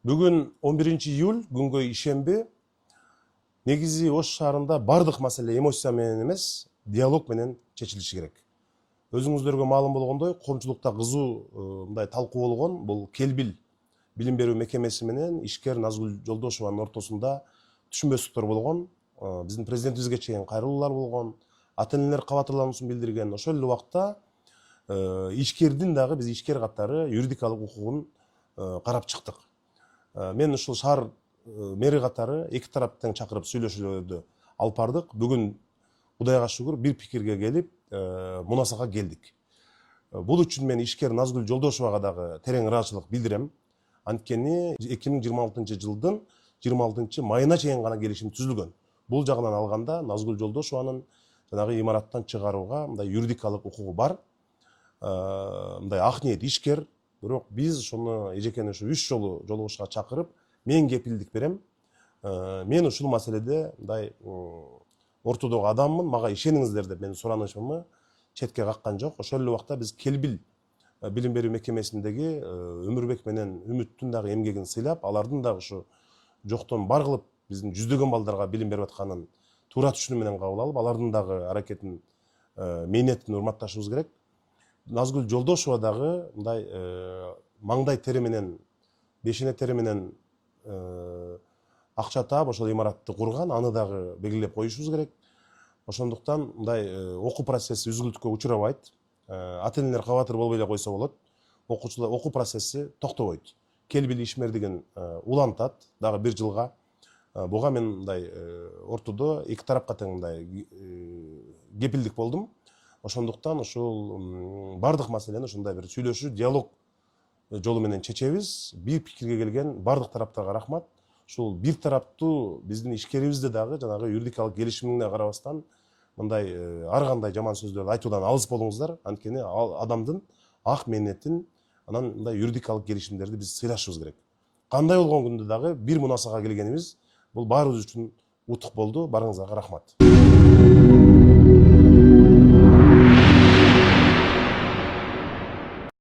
Бүгін 11 июль күнгө ишемби. Негизи Ош шаарында бардык маселе эмоция менен эмес, диалог менен чечилиши керек. Өзүңүздөргө маалым болгондой, коомчулукта кызуу мындай талкуу болгон. Бул Келбил билим берүү мекемеси менен ишкер Назгүл Жолдошованын ортосунда түшүнбөстүктөр болгон. Биздин президентибизге чейин кайрылуулар болгон. Ата-энелер кабатырлануусун билдирген. Ошол эле убакта ишкердин дагы биз ишкер катары юридикалык укугун карап чыктык. Мен ушул шаар мэри катары эки тараптан чакырып сүйлөшүүлөрдү алып бардык. Бүгүн Кудайга шүгүр бир пикирге келип, мунасага келдик. Бул үчүн мен ишкер Назгүл Жолдошовага дагы терең ыраазычылык билдирем. Анткени 2026 жылдын 26 майына чейин гана келишим түзүлгөн. Бул жагынан алганда Назгүл Жолдошованын жанагы имараттан чыгарууга мындай юридикалык укугу бар. Мындай ак ниет ишкер, бирок биз ошону эжекени ушу 3 жолу жолугушка чакырып, мен кепилдик берем. Мен ушул маселеде мындай ортодогу адаммын, мага ишениңиздер деп менин суранышымы четке каккан жок. Ошол эле убакта биз Келбил билим берүү мекемесиндеги Өмүрбек менен Үмүттүн дагы эмгегин сыйлап, алардын дагы ушу жоктон бар кылып биздин жүздөгөн балдарга билим берип атканын туура түшүнүү менен кабыл алып, алардын дагы аракетин, мээнетин урматташыбыз керек. Назгүл Жолдошова дагы мындай маңдай тери менен, бешене тери менен акча таап ошол имаратты курган, аны дагы белгилеп коюшубуз керек. Ошондуктан мындай окуу процесси үзгүлтүккө учурабайт. Ата-энелер кабатыр болбой эле койсо болот. Окуучулар окуу процесси токтобойт. Келбил ишмердигин улантат дагы 1 жылга. Буга мен мындай ортодо эки тарапка тең мындай кепилдик болдум. Ошондуктан ушул бардык маселени ушундай бир сүйлөшүү, диалог жолу менен чечебиз. Бир пикирге келген бардык тараптарга рахмат. Ушул бир тараптуу биздин ишкерибизде дагы жанагы юридикалык келишимине карабастан мындай ар кандай жаман сөздөрдү айтуудан алыс болуңуздар. Анткени адамдын ак мээнетин, анан мындай юридикалык келишимдерди биз сыйлашыбыз керек. Кандай болгон күндө дагы бир мунасага келгенибиз бул баарыбыз үчүн утук болду. Барыңыздарга рахмат.